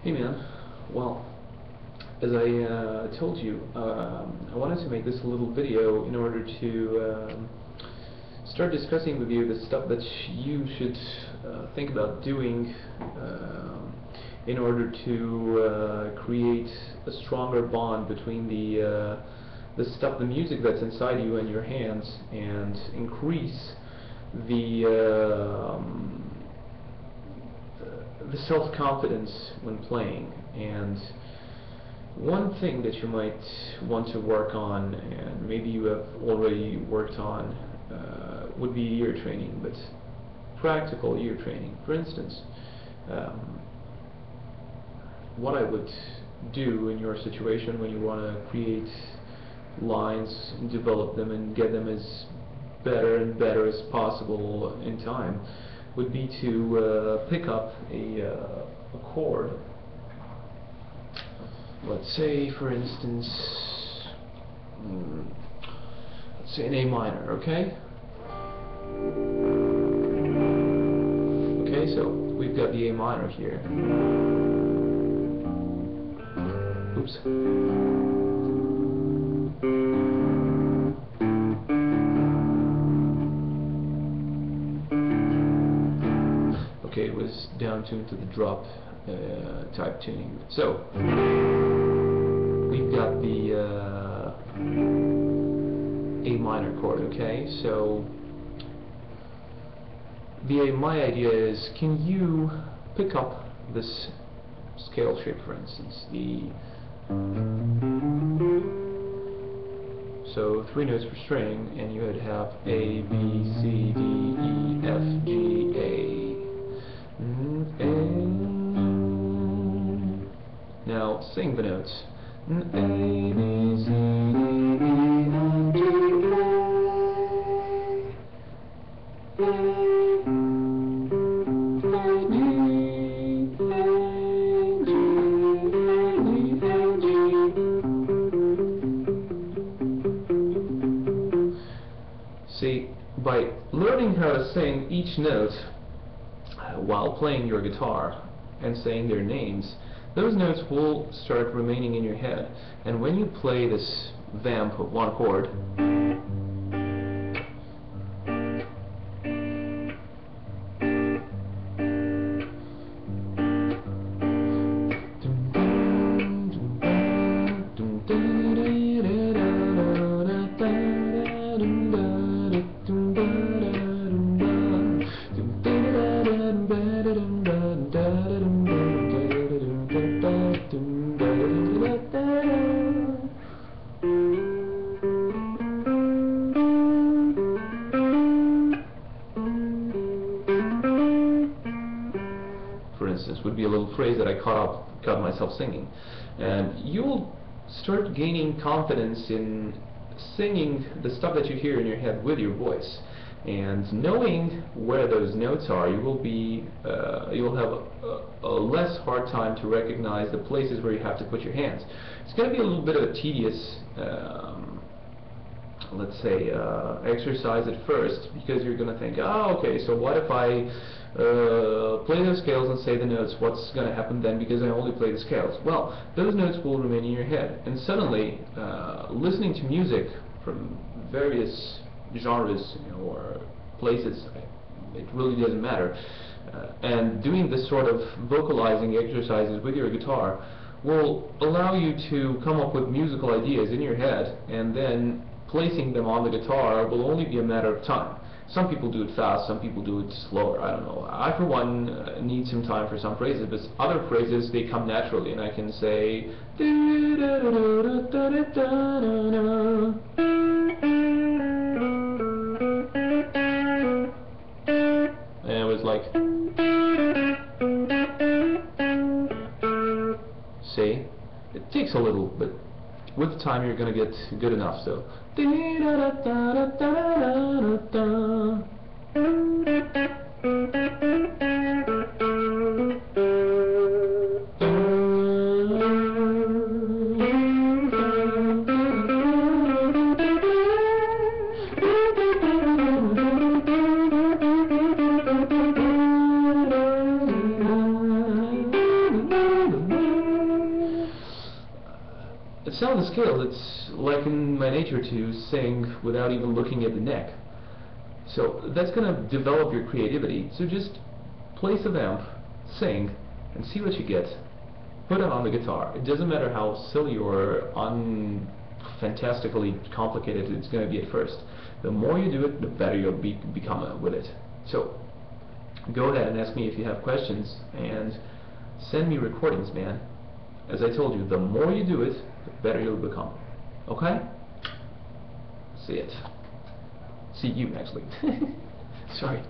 Hey man, well, as I told you, I wanted to make this a little video in order to start discussing with you the stuff that you should think about doing in order to create a stronger bond between the music that's inside you and your hands, and increase the self-confidence when playing. And one thing that you might want to work on, and maybe you have already worked on, would be ear training, but practical ear training. For instance, what I would do in your situation when you want to create lines and develop them and get them as better and better as possible in time would be to pick up a chord. Let's say, for instance, let's say an A minor, okay? Okay, so we've got the A minor here. Oops. Okay, it was down tuned to the drop type tuning. So we've got the A minor chord, okay? So my idea is, can you pick up this scale shape, for instance, so 3 notes per string, and you would have A, B, C, D, E, F, G, A. Now sing the notes. A, B, C, D, E, F, G, A, See, by learning how to sing each note while playing your guitar and saying their names, those notes will start remaining in your head. And when you play this vamp of one chord, for instance, would be a little phrase that I caught myself singing. And you'll start gaining confidence in singing the stuff that you hear in your head with your voice. And knowing where those notes are, you will be you'll have a less hard time to recognize the places where you have to put your hands. It's going to be a little bit of a tedious let's say exercise at first, because you're going to think, oh, okay, so what if I play those scales and say the notes? What's going to happen then, because I only play the scales? Well, those notes will remain in your head, and suddenly listening to music from various genres, or places, it really doesn't matter, and doing this sort of vocalizing exercises with your guitar will allow you to come up with musical ideas in your head, and then placing them on the guitar will only be a matter of time. Some people do it fast, some people do it slower, I don't know. I, for one, need some time for some phrases, but other phrases, they come naturally, and I can say, and it was like, see, it takes a little, but with time you're going to get good enough. So sound the scales, it's like in my nature to sing without even looking at the neck. So that's going to develop your creativity. So just play some amp, sing, and see what you get. Put it on the guitar. It doesn't matter how silly or fantastically complicated it's going to be at first. The more you do it, the better you'll become with it. So go ahead and ask me if you have questions, and send me recordings, man. As I told you, the more you do it, the better you'll become. Okay? See it. See you, actually. Sorry.